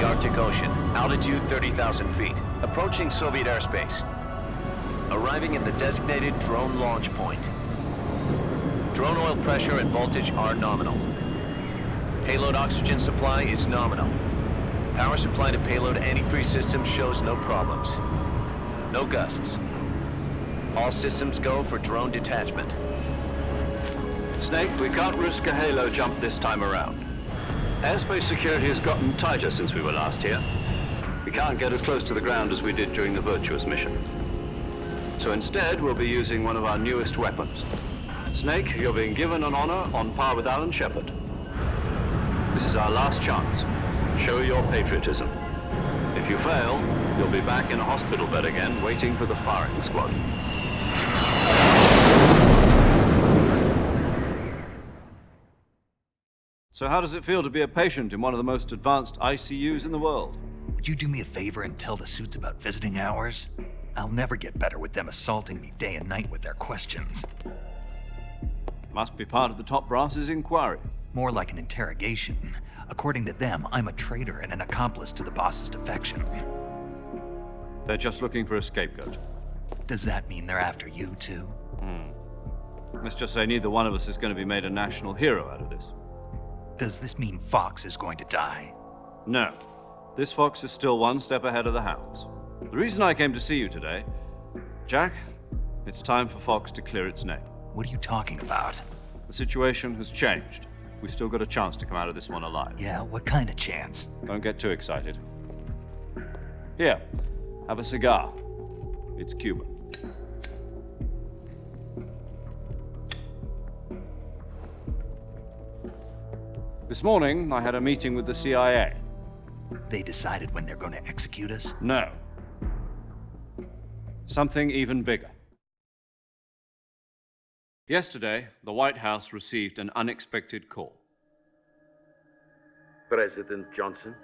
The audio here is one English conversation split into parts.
Arctic Ocean, altitude 30,000 feet, approaching Soviet airspace. Arriving at the designated drone launch point. Drone oil pressure and voltage are nominal. Payload oxygen supply is nominal. Power supply to payload antifreeze system shows no problems. No gusts. All systems go for drone detachment. Snake, we can't risk a halo jump this time around. Airspace security has gotten tighter since we were last here. We can't get as close to the ground as we did during the Virtuous mission. So instead, we'll be using one of our newest weapons. Snake, you're being given an honor on par with Alan Shepard. This is our last chance. Show your patriotism. If you fail, you'll be back in a hospital bed again, waiting for the firing squad. So how does it feel to be a patient in one of the most advanced ICUs in the world? Would you do me a favor and tell the suits about visiting hours? I'll never get better with them assaulting me day and night with their questions. Must be part of the top brass's inquiry. More like an interrogation. According to them, I'm a traitor and an accomplice to the boss's defection. They're just looking for a scapegoat. Does that mean they're after you, too? Let's just say neither one of us is going to be made a national hero out of this. Does this mean Fox is going to die? No. This fox is still one step ahead of the hounds. The reason I came to see you today, Jack, it's time for Fox to clear its name. What are you talking about? The situation has changed. We've still got a chance to come out of this one alive. Yeah, what kind of chance? Don't get too excited. Here, have a cigar. It's Cuban. This morning, I had a meeting with the CIA. They decided when they're going to execute us? No. Something even bigger. Yesterday, the White House received an unexpected call. President Johnson?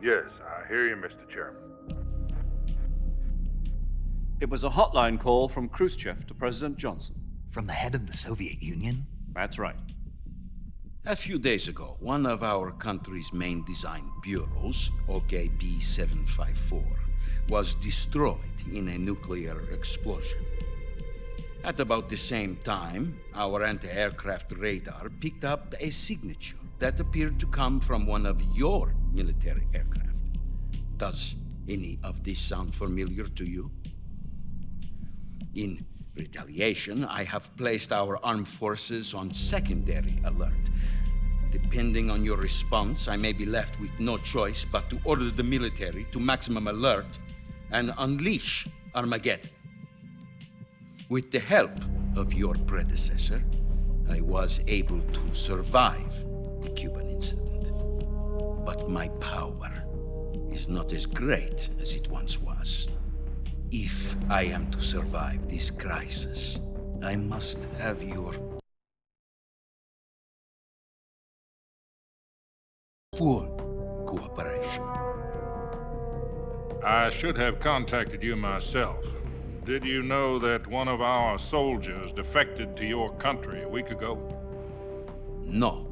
Yes, I hear you, Mr. Chairman. It was a hotline call from Khrushchev to President Johnson. From the head of the Soviet Union? That's right. A few days ago, one of our country's main design bureaus, OKB 754, was destroyed in a nuclear explosion. At about the same time, our anti-aircraft radar picked up a signature that appeared to come from one of your military aircraft. Does any of this sound familiar to you? In retaliation, I have placed our armed forces on secondary alert. Depending on your response, I may be left with no choice but to order the military to maximum alert and unleash Armageddon. With the help of your predecessor, I was able to survive the Cuban incident. But my power is not as great as it once was. If I am to survive this crisis, I must have your full cooperation. I should have contacted you myself. Did you know that one of our soldiers defected to your country a week ago? No.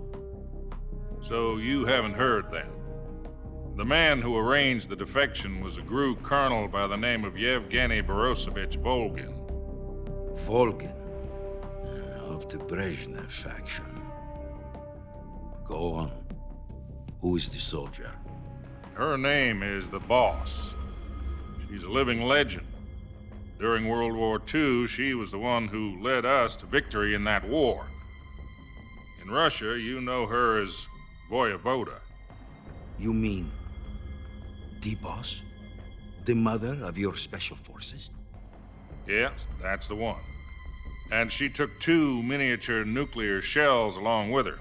So you haven't heard then. The man who arranged the defection was a GRU colonel by the name of Yevgeny Borisovich Volgin. Volgin, of the Brezhnev faction. Go on. Who is the soldier? Her name is the Boss. She's a living legend. During World War II, she was the one who led us to victory in that war. In Russia, you know her as Voyevoda. You mean the Boss? The mother of your special forces? Yes, that's the one. And she took 2 miniature nuclear shells along with her.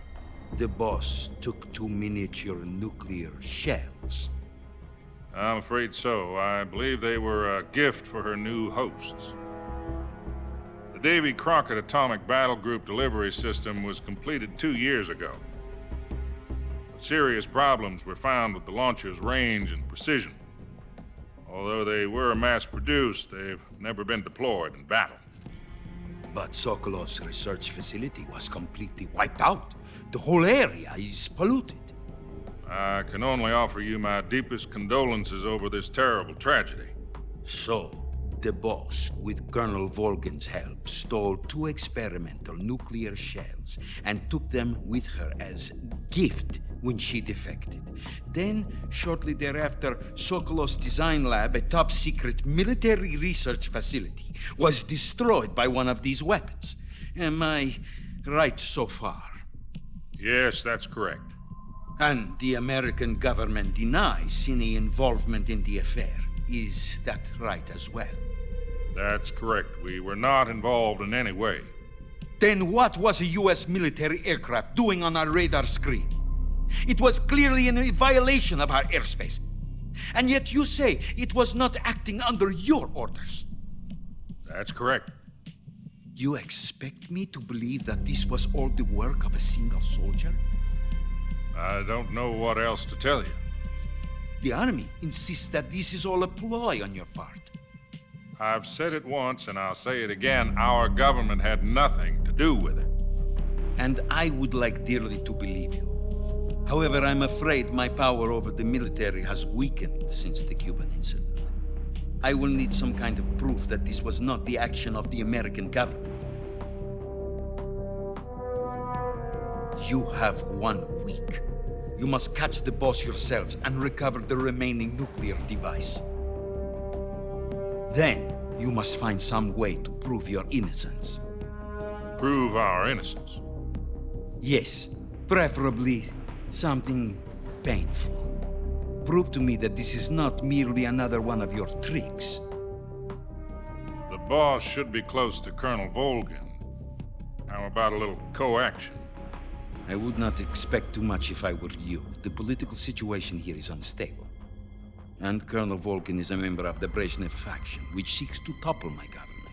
The Boss took 2 miniature nuclear shells. I'm afraid so. I believe they were a gift for her new hosts. The Davy Crockett Atomic Battle Group delivery system was completed 2 years ago. But serious problems were found with the launcher's range and precision. Although they were mass-produced, they've never been deployed in battle. But Sokolov's research facility was completely wiped out. The whole area is polluted. I can only offer you my deepest condolences over this terrible tragedy. So, the boss, with Colonel Volgin's help, stole 2 experimental nuclear shells and took them with her as gift when she defected. Then, shortly thereafter, Sokolov's design lab, a top-secret military research facility, was destroyed by one of these weapons. Am I right so far? Yes, that's correct. And the American government denies any involvement in the affair. Is that right as well? That's correct. We were not involved in any way. Then what was a U.S. military aircraft doing on our radar screen? It was clearly in a violation of our airspace. And yet you say it was not acting under your orders. That's correct. You expect me to believe that this was all the work of a single soldier? I don't know what else to tell you. The army insists that this is all a ploy on your part. I've said it once and I'll say it again. Our government had nothing to do with it. And I would like dearly to believe you. However, I'm afraid my power over the military has weakened since the Cuban incident. I will need some kind of proof that this was not the action of the American government. You have 1 week. You must catch the boss yourselves and recover the remaining nuclear device. Then, you must find some way to prove your innocence. Prove our innocence. Yes, preferably something painful. Prove to me that this is not merely another one of your tricks. The boss should be close to Colonel Volgin. How about a little coaction? I would not expect too much if I were you. The political situation here is unstable. And Colonel Volgin is a member of the Brezhnev faction, which seeks to topple my government.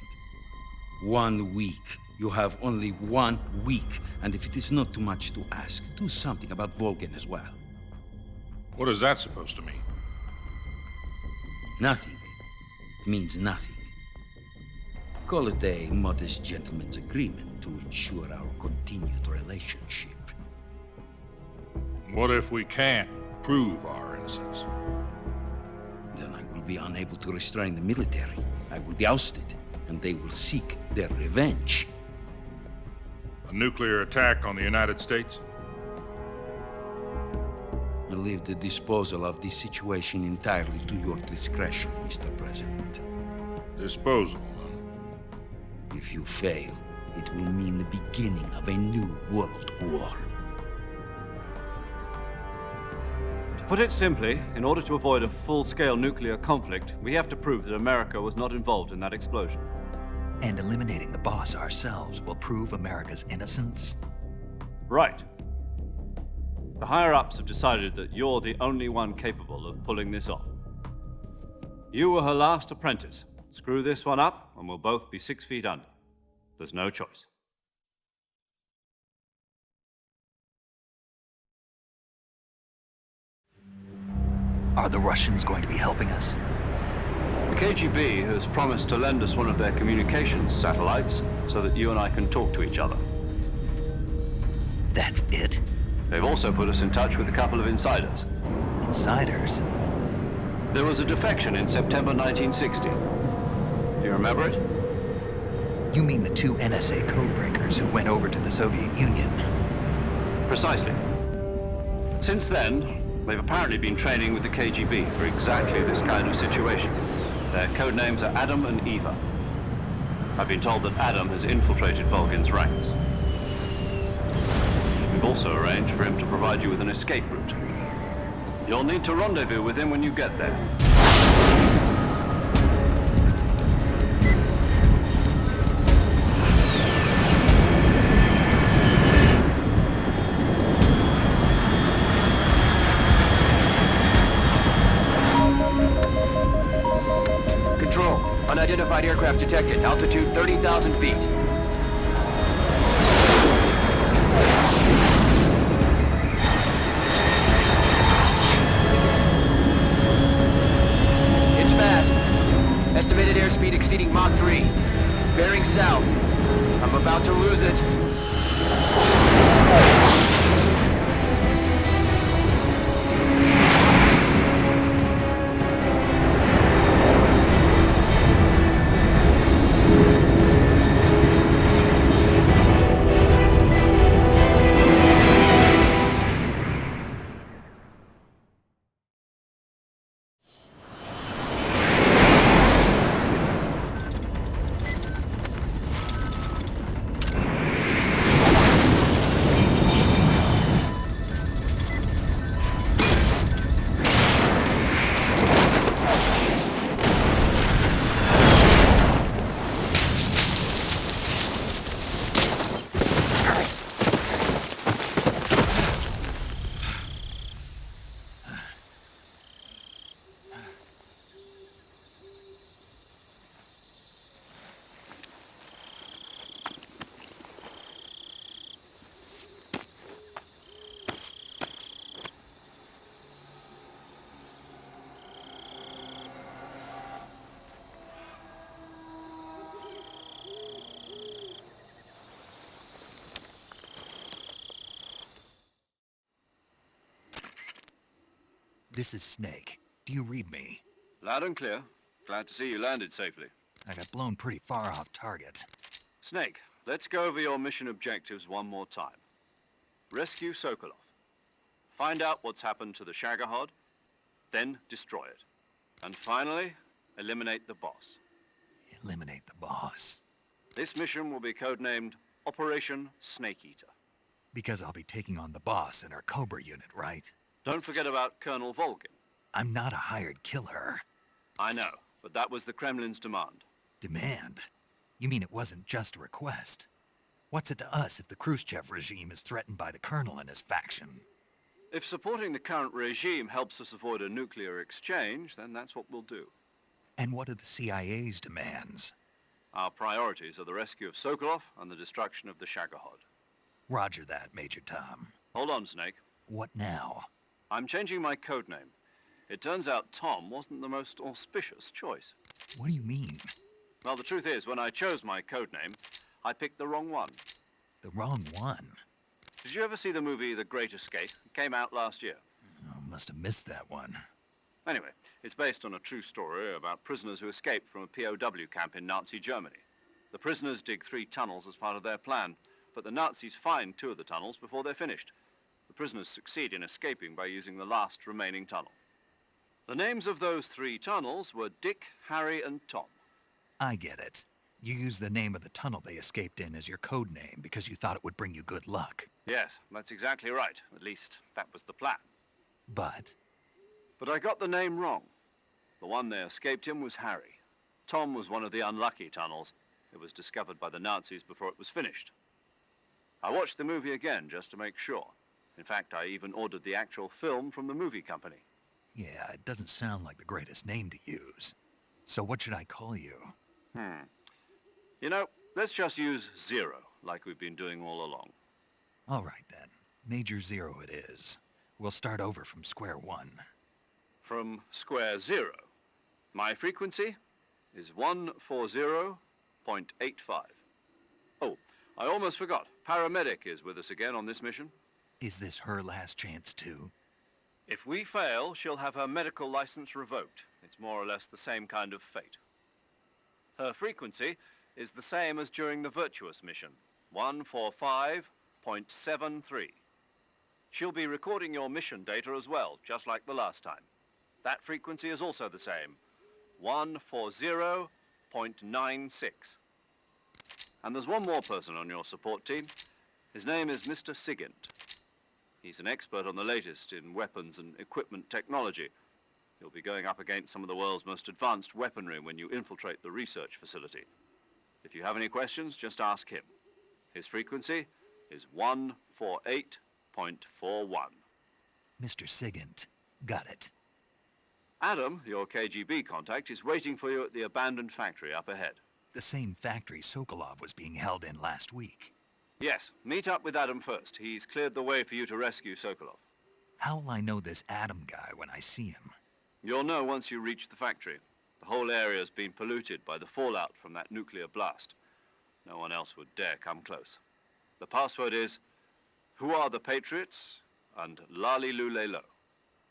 1 week. You have only 1 week. And if it is not too much to ask, do something about Volgin as well. What is that supposed to mean? Nothing. It means nothing. Call it a modest gentleman's agreement to ensure our continued relationship. What if we can't prove our innocence? Then I will be unable to restrain the military. I will be ousted, and they will seek their revenge. A nuclear attack on the United States? I leave the disposal of this situation entirely to your discretion, Mr. President. Disposal, huh? If you fail, it will mean the beginning of a new world war. To put it simply, in order to avoid a full-scale nuclear conflict, we have to prove that America was not involved in that explosion. And eliminating the boss ourselves will prove America's innocence? Right. The higher-ups have decided that you're the only one capable of pulling this off. You were her last apprentice. Screw this one up, and we'll both be 6 feet under. There's no choice. Are the Russians going to be helping us? The KGB has promised to lend us one of their communications satellites so that you and I can talk to each other. That's it? They've also put us in touch with a couple of insiders. Insiders? There was a defection in September 1960. Do you remember it? You mean the 2 NSA codebreakers who went over to the Soviet Union? Precisely. Since then, they've apparently been training with the KGB for exactly this kind of situation. Their code names are Adam and Eva. I've been told that Adam has infiltrated Volgin's ranks. We've also arranged for him to provide you with an escape route. You'll need to rendezvous with him when you get there. Control, unidentified aircraft detected. Altitude 30,000 feet. It's fast. Estimated airspeed exceeding Mach 3. Bearing south. I'm about to lose it. This is Snake. Do you read me? Loud and clear. Glad to see you landed safely. I got blown pretty far off target. Snake, let's go over your mission objectives one more time. Rescue Sokolov. Find out what's happened to the Shagohod, then destroy it. And finally, eliminate the boss. Eliminate the boss. This mission will be codenamed Operation Snake Eater. Because I'll be taking on the boss in our Cobra unit, right? Don't forget about Colonel Volgin. I'm not a hired killer. I know, but that was the Kremlin's demand. Demand? You mean it wasn't just a request? What's it to us if the Khrushchev regime is threatened by the Colonel and his faction? If supporting the current regime helps us avoid a nuclear exchange, then that's what we'll do. And what are the CIA's demands? Our priorities are the rescue of Sokolov and the destruction of the Shagohod. Roger that, Major Tom. Hold on, Snake. What now? I'm changing my codename. It turns out Tom wasn't the most auspicious choice. What do you mean? Well, the truth is, when I chose my codename, I picked the wrong one. The wrong one? Did you ever see the movie The Great Escape? It came out last year. Oh, must have missed that one. Anyway, it's based on a true story about prisoners who escaped from a POW camp in Nazi Germany. The prisoners dig 3 tunnels as part of their plan, but the Nazis find 2 of the tunnels before they're finished. The prisoners succeed in escaping by using the last remaining tunnel. The names of those 3 tunnels were Dick, Harry, and Tom. I get it. You used the name of the tunnel they escaped in as your code name because you thought it would bring you good luck. Yes, that's exactly right. At least, that was the plan. But But I got the name wrong. The one they escaped in was Harry. Tom was one of the unlucky tunnels. It was discovered by the Nazis before it was finished. I watched the movie again just to make sure. In fact, I even ordered the actual film from the movie company. yeah, it doesn't sound like the greatest name to use. So what should I call you? You know, let's just use Zero, like we've been doing all along. All right then. Major Zero it is. We'll start over from square one. From square 0. My frequency is 140.85. Oh, I almost forgot. Paramedic is with us again on this mission. Is this her last chance too? If we fail, she'll have her medical license revoked. It's more or less the same kind of fate. Her frequency is the same as during the Virtuous mission, 145.73. She'll be recording your mission data as well, just like the last time. That frequency is also the same, 140.96. And there's one more person on your support team. His name is Mr. Sigint. He's an expert on the latest in weapons and equipment technology. You'll be going up against some of the world's most advanced weaponry when you infiltrate the research facility. If you have any questions, just ask him. His frequency is 148.41. Mr. Sigint. Got it. Adam, your KGB contact, is waiting for you at the abandoned factory up ahead. The same factory Sokolov was being held in last week. Yes, meet up with Adam first. He's cleared the way for you to rescue Sokolov. How will I know this Adam guy when I see him? You'll know once you reach the factory. The whole area's been polluted by the fallout from that nuclear blast. No one else would dare come close. The password is, "Who are the Patriots?" and "Lali Lule Lo."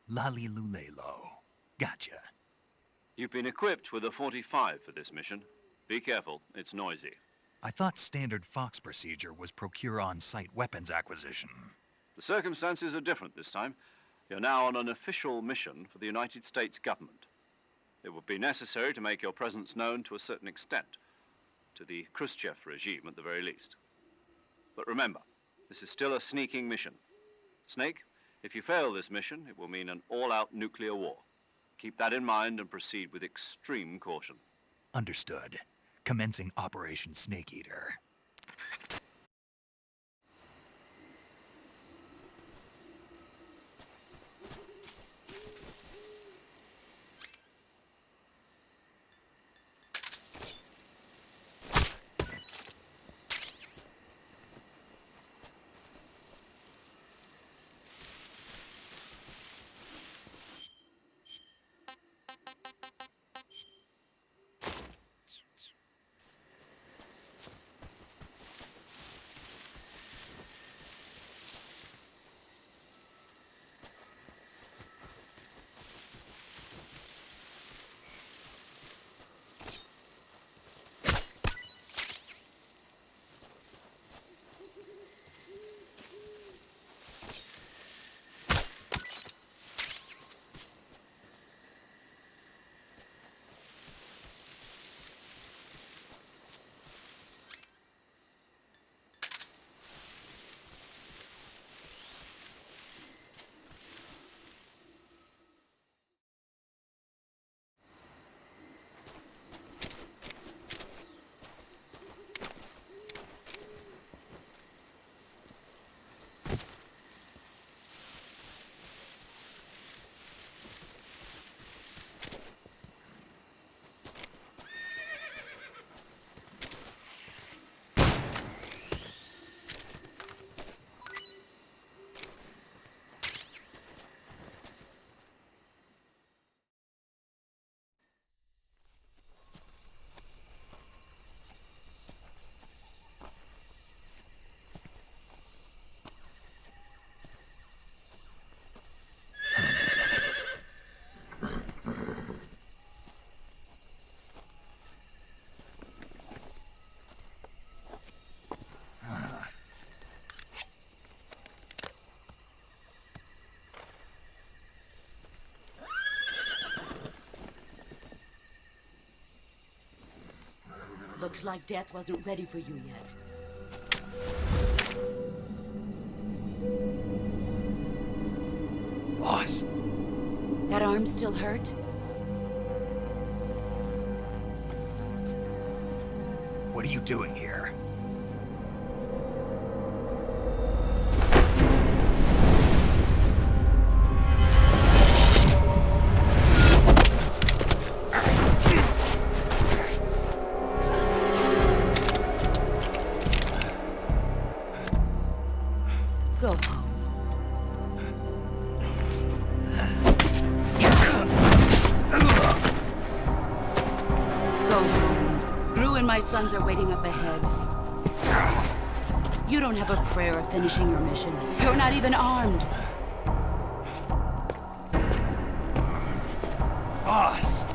Lali Lulelo. Gotcha. You've been equipped with a 45 for this mission. Be careful, it's noisy. I thought standard Fox procedure was procure on-site weapons acquisition. The circumstances are different this time. You're now on an official mission for the United States government. It would be necessary to make your presence known to a certain extent, to the Khrushchev regime at the very least. But remember, this is still a sneaking mission. Snake, if you fail this mission, it will mean an all-out nuclear war. Keep that in mind and proceed with extreme caution. Understood. Commencing Operation Snake Eater. Looks like death wasn't ready for you yet. Boss, That arm still hurt? what are you doing here? Go home. Go home. Gru and my sons are waiting up ahead. You don't have a prayer of finishing your mission. You're not even armed. Boss!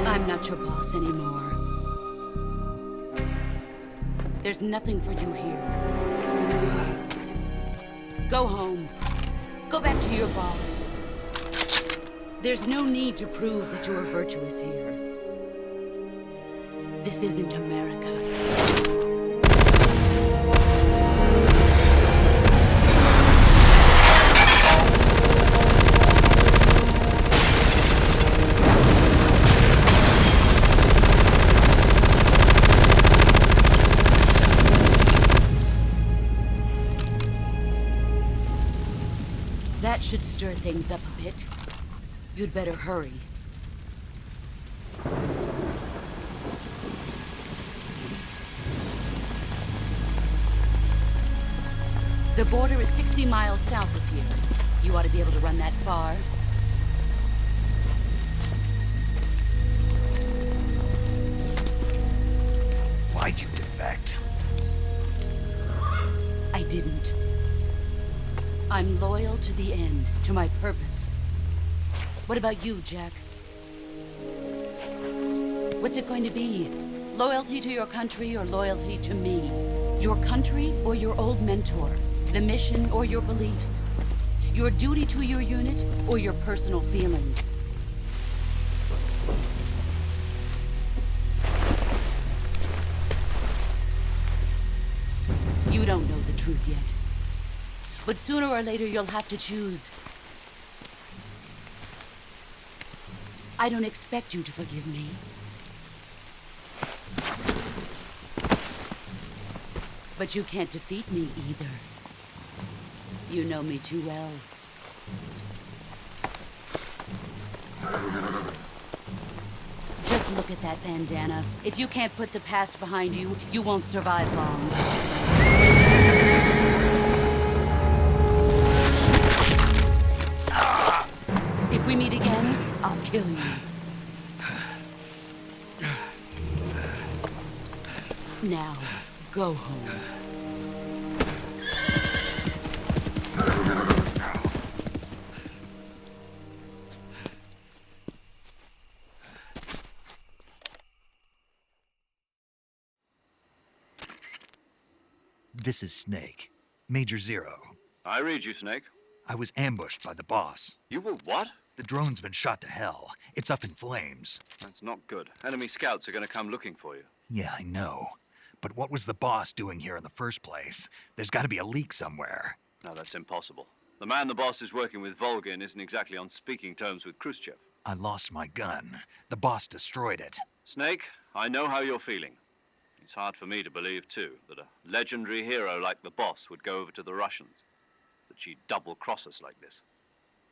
I'm not your boss anymore. There's nothing for you here. Go home. Go back to your boss. There's no need to prove that you are virtuous here. This isn't America. That should stir things up a bit. You'd better hurry. The border is 60 miles south of here. You ought to be able to run that far. Why'd you defect? I didn't. I'm loyal to the end, to my purpose. What about you, Jack? What's it going to be? Loyalty to your country or loyalty to me? Your country or your old mentor? The mission or your beliefs? Your duty to your unit or your personal feelings? You don't know the truth yet. But sooner or later, you'll have to choose. I don't expect you to forgive me. But you can't defeat me either. You know me too well. Just look at that bandana. If you can't put the past behind you, you won't survive long. If we meet again, I'll kill you. Now, go home. This is Snake. Major Zero. I read you, Snake. I was ambushed by the boss. You were what? The drone's been shot to hell. It's up in flames. That's not good. Enemy scouts are going to come looking for you. Yeah, I know. But what was the boss doing here in the first place? There's got to be a leak somewhere. No, that's impossible. The man the boss is working with, Volgin, isn't exactly on speaking terms with Khrushchev. I lost my gun. The boss destroyed it. Snake, I know how you're feeling. It's hard for me to believe, too, that a legendary hero like the boss would go over to the Russians. That she'd double-cross us like this.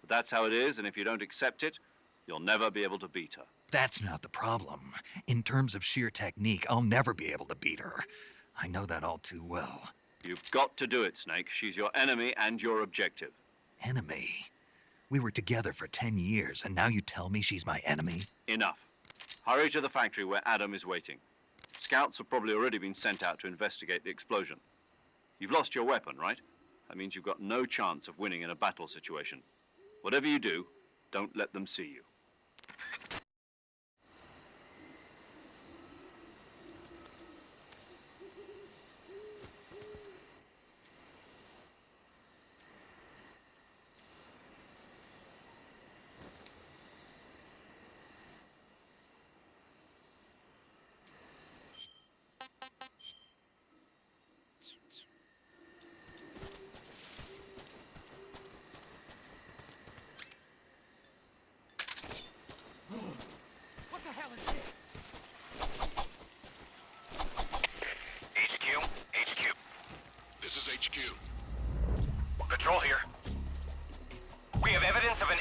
But that's how it is, and if you don't accept it, you'll never be able to beat her. That's not the problem. In terms of sheer technique, I'll never be able to beat her. I know that all too well. You've got to do it, Snake. She's your enemy and your objective. Enemy? We were together for 10 years, and now you tell me she's my enemy? Enough. Hurry to the factory where Adam is waiting. Scouts have probably already been sent out to investigate the explosion. You've lost your weapon, right? That means you've got no chance of winning in a battle situation. Whatever you do, don't let them see you.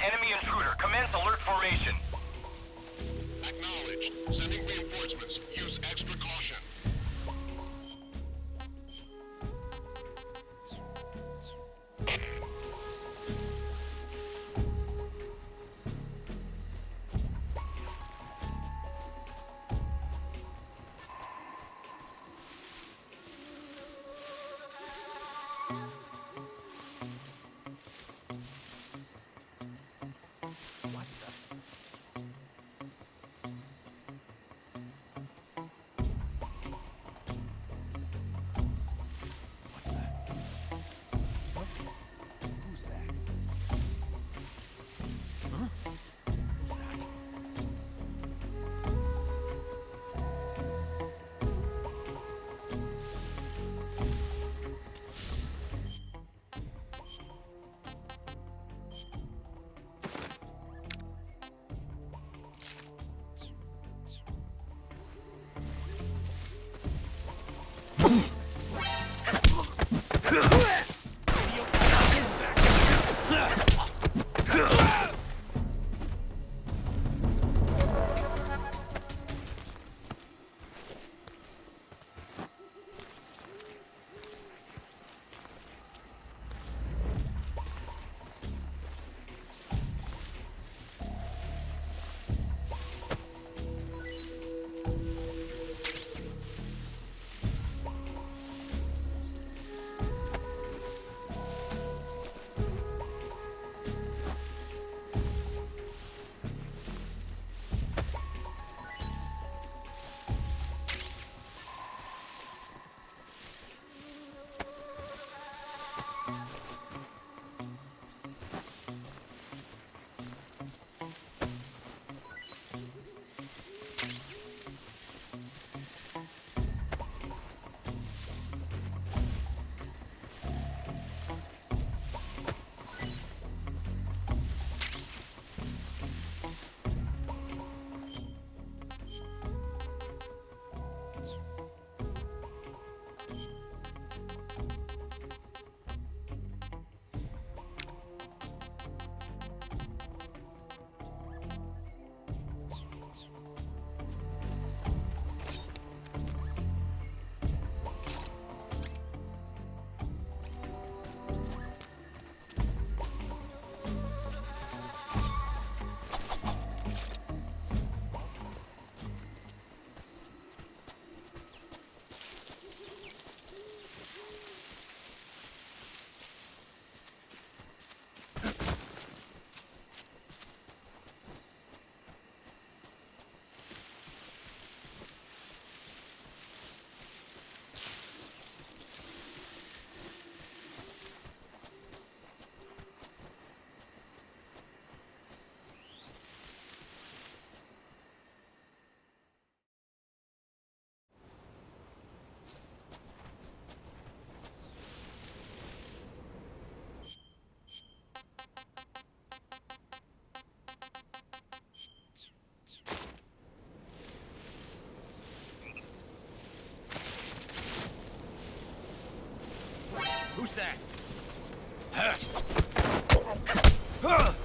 enemy intruder. Commence alert formation. Acknowledged. Sending reinforcements. Use extra caution. Who's that? Huh? Who's that? Who's that?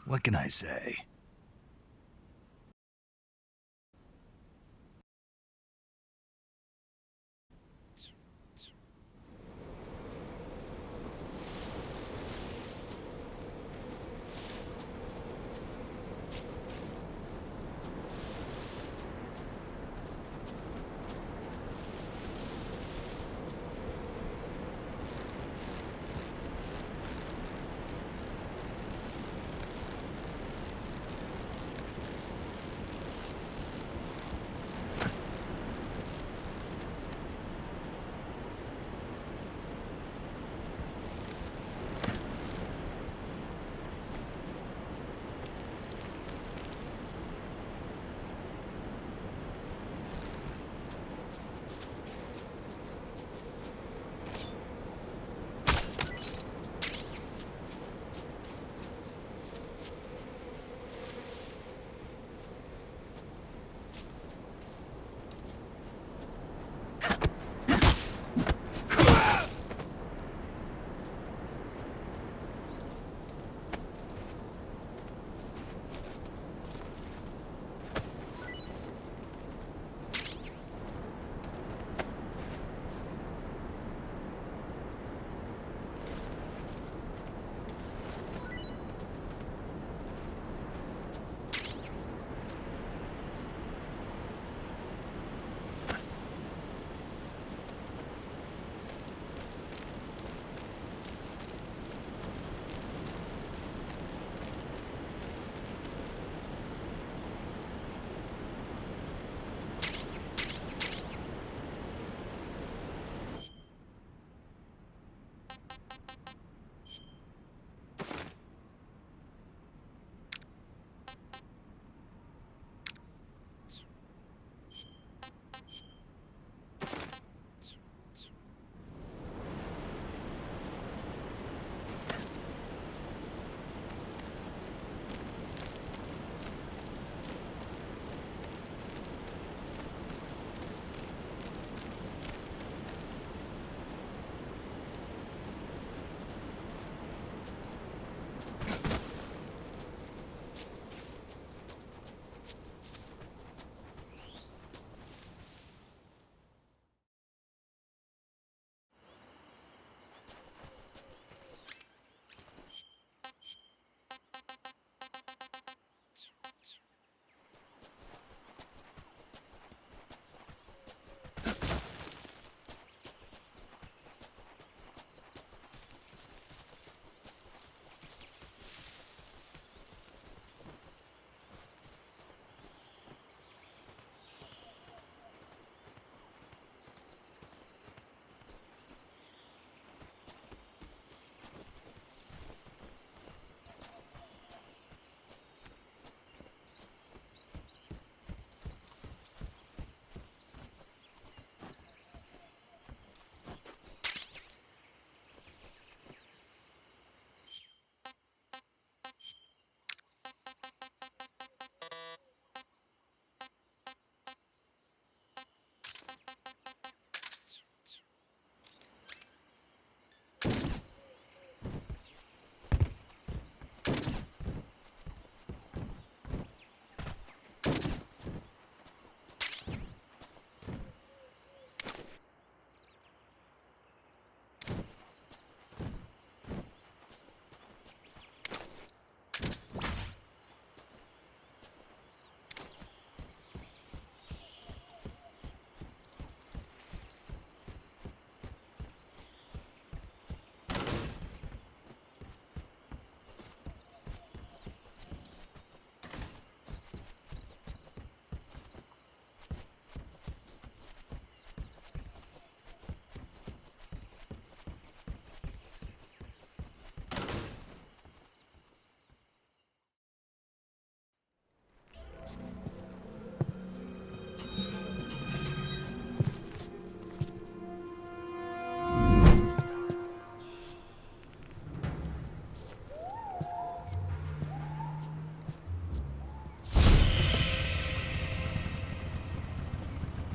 What can I say?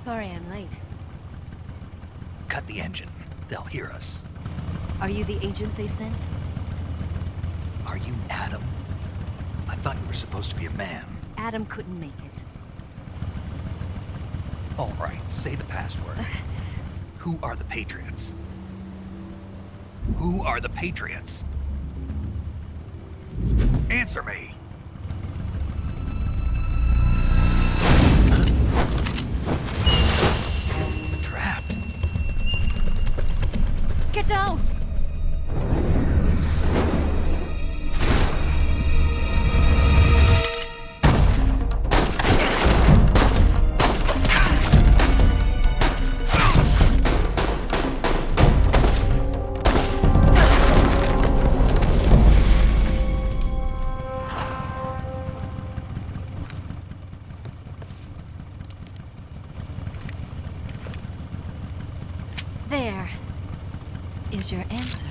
Sorry I'm late. Cut the engine. They'll hear us. Are you the agent they sent? Are you Adam? I thought you were supposed to be a man. Adam couldn't make it. All right, say the password. Who are the Patriots? Who are the Patriots? Answer me! Trapped. Get down! There is your answer.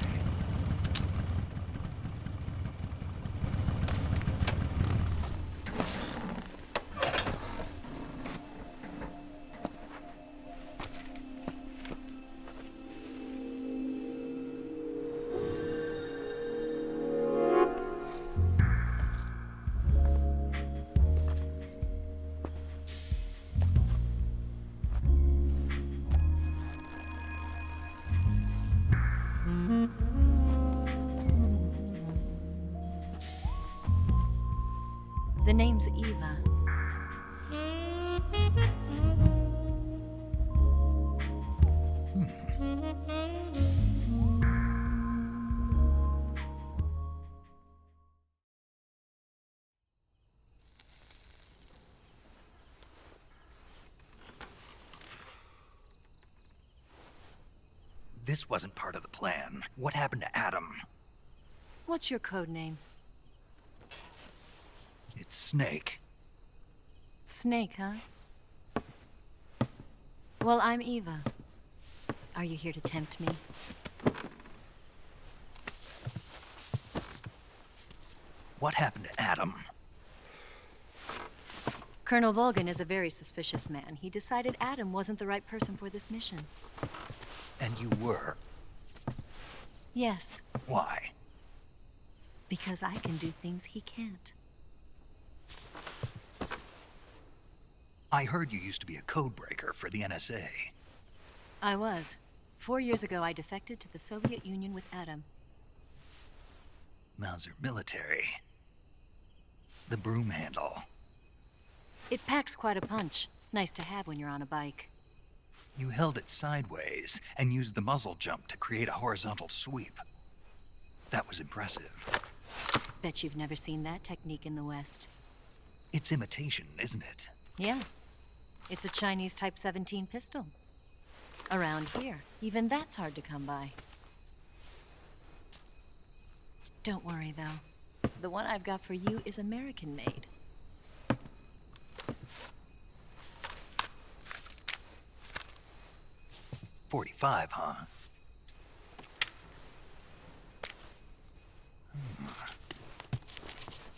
The name's Eva. This wasn't part of the plan. What happened to Adam? What's your code name? It's Snake. Snake, huh? Well, I'm Eva. Are you here to tempt me? What happened to Adam? Colonel Volgin is a very suspicious man. He decided Adam wasn't the right person for this mission. And you were? Yes, Why? because I can do things he can't. I heard you used to be a codebreaker for the NSA. I was. 4 years ago, I defected to the Soviet Union with Adam. Mauser military. The broom handle. It packs quite a punch. Nice to have when you're on a bike. You held it sideways and used the muzzle jump to create a horizontal sweep. That was impressive. Bet you've never seen that technique in the West. It's imitation, isn't it? Yeah. It's a Chinese Type 17 pistol. Around here, even that's hard to come by. Don't worry, though. The one I've got for you is American-made. .45, huh?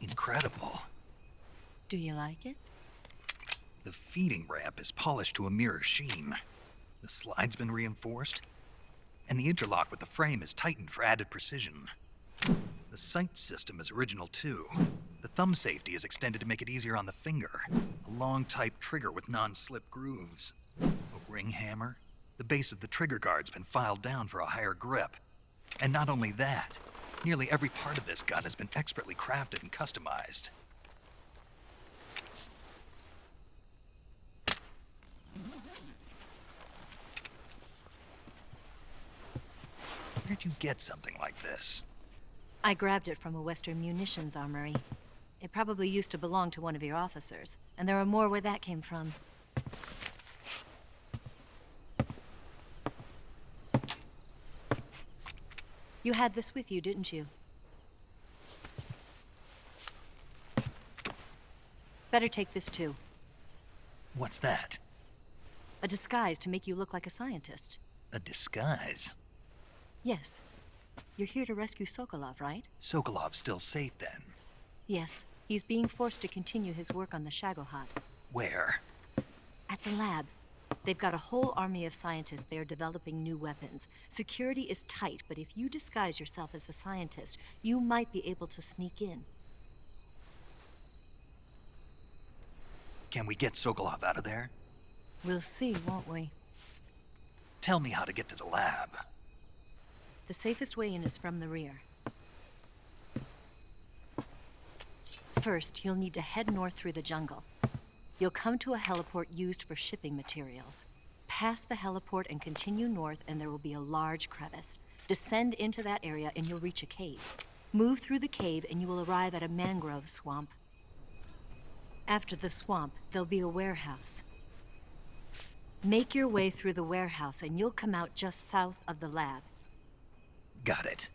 Incredible. Do you like it? The feeding ramp is polished to a mirror sheen. The slide's been reinforced, and the interlock with the frame is tightened for added precision. The sight system is original too. The thumb safety is extended to make it easier on the finger. A long type trigger with non-slip grooves. A ring hammer. The base of the trigger guard's been filed down for a higher grip. And not only that, nearly every part of this gun has been expertly crafted and customized. Where'd you get something like this? I grabbed it from a Western munitions armory. It probably used to belong to one of your officers, and there are more where that came from. You had this with you, didn't you? Better take this too. What's that? A disguise to make you look like a scientist. A disguise? Yes. You're here to rescue Sokolov, right? Sokolov's still safe then? Yes. He's being forced to continue his work on the Shagohod. Where? At the lab. They've got a whole army of scientists there developing new weapons. Security is tight, but if you disguise yourself as a scientist, you might be able to sneak in. Can we get Sokolov out of there? We'll see, won't we? Tell me how to get to the lab. The safest way in is from the rear. First, you'll need to head north through the jungle. You'll come to a heliport used for shipping materials. Pass the heliport and continue north, and there will be a large crevice. Descend into that area, and you'll reach a cave. Move through the cave, and you will arrive at a mangrove swamp. After the swamp, there'll be a warehouse. Make your way through the warehouse, and you'll come out just south of the lab. Got it.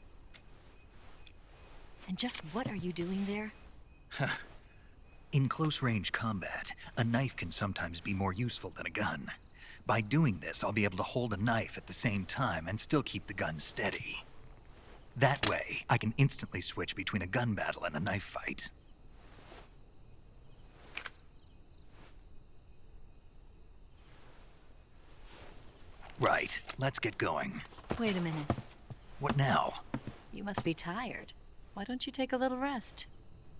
And just what are you doing there? In close-range combat, a knife can sometimes be more useful than a gun. By doing this, I'll be able to hold a knife at the same time and still keep the gun steady. That way, I can instantly switch between a gun battle and a knife fight. Right, let's get going. Wait a minute. What now? You must be tired. Why don't you take a little rest?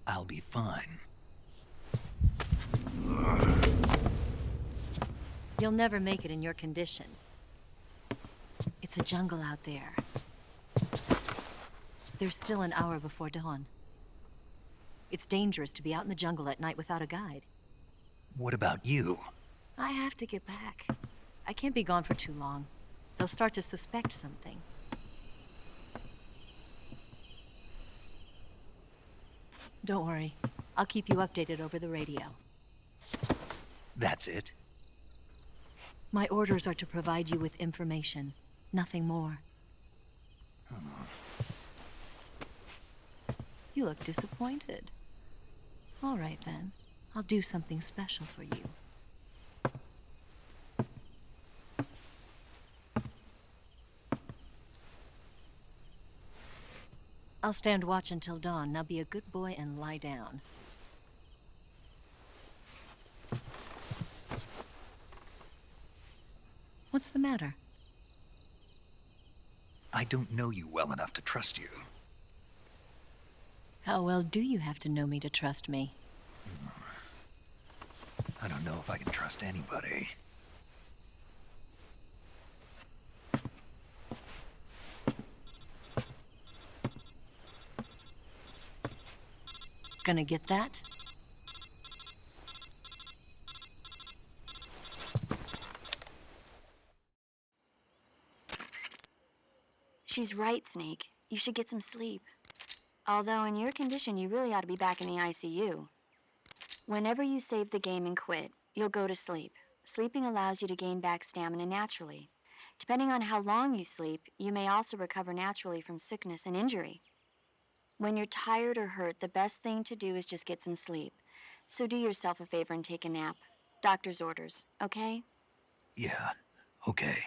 I'll be fine. You'll never make it in your condition. It's a jungle out there. There's still an hour before dawn. It's dangerous to be out in the jungle at night without a guide. What about you? I have to get back. I can't be gone for too long. They'll start to suspect something. Don't worry. I'll keep you updated over the radio. That's it? My orders are to provide you with information, nothing more. You look disappointed. All right, then. I'll do something special for you. I'll stand watch until dawn. Now be a good boy and lie down. What's the matter? I don't know you well enough to trust you. How well do you have to know me to trust me? I don't know if I can trust anybody. Gonna get that? She's right, Snake. You should get some sleep. Although in your condition, you really ought to be back in the ICU. Whenever you save the game and quit, you'll go to sleep. Sleeping allows you to gain back stamina naturally. Depending on how long you sleep, you may also recover naturally from sickness and injury. When you're tired or hurt, the best thing to do is just get some sleep. So do yourself a favor and take a nap. Doctor's orders, okay? Yeah, okay.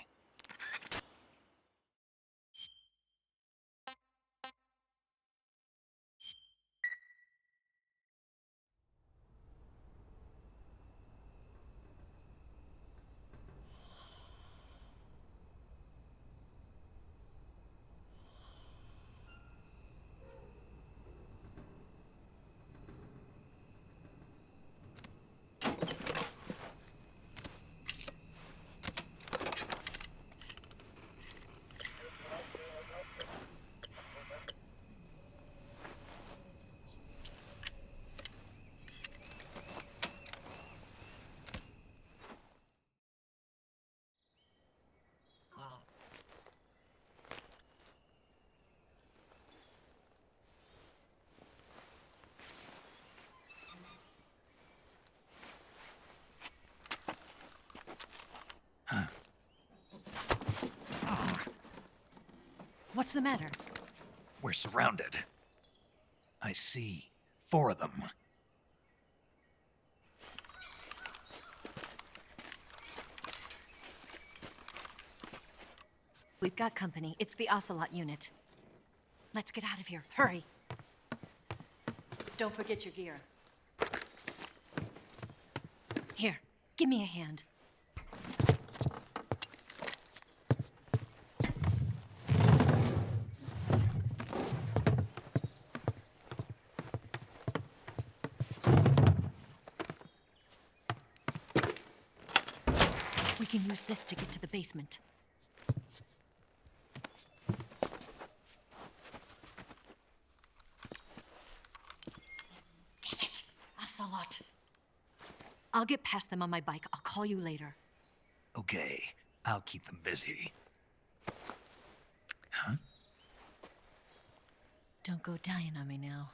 What's the matter? We're surrounded. I see 4 of them. We've got company. It's the Ocelot unit. Let's get out of here. Hurry. Don't forget your gear. Here, give me a hand. use this to get to the basement. Damn it! Ocelot! I'll get past them on my bike. I'll call you later. Okay, I'll keep them busy. Huh? Don't go dying on me now.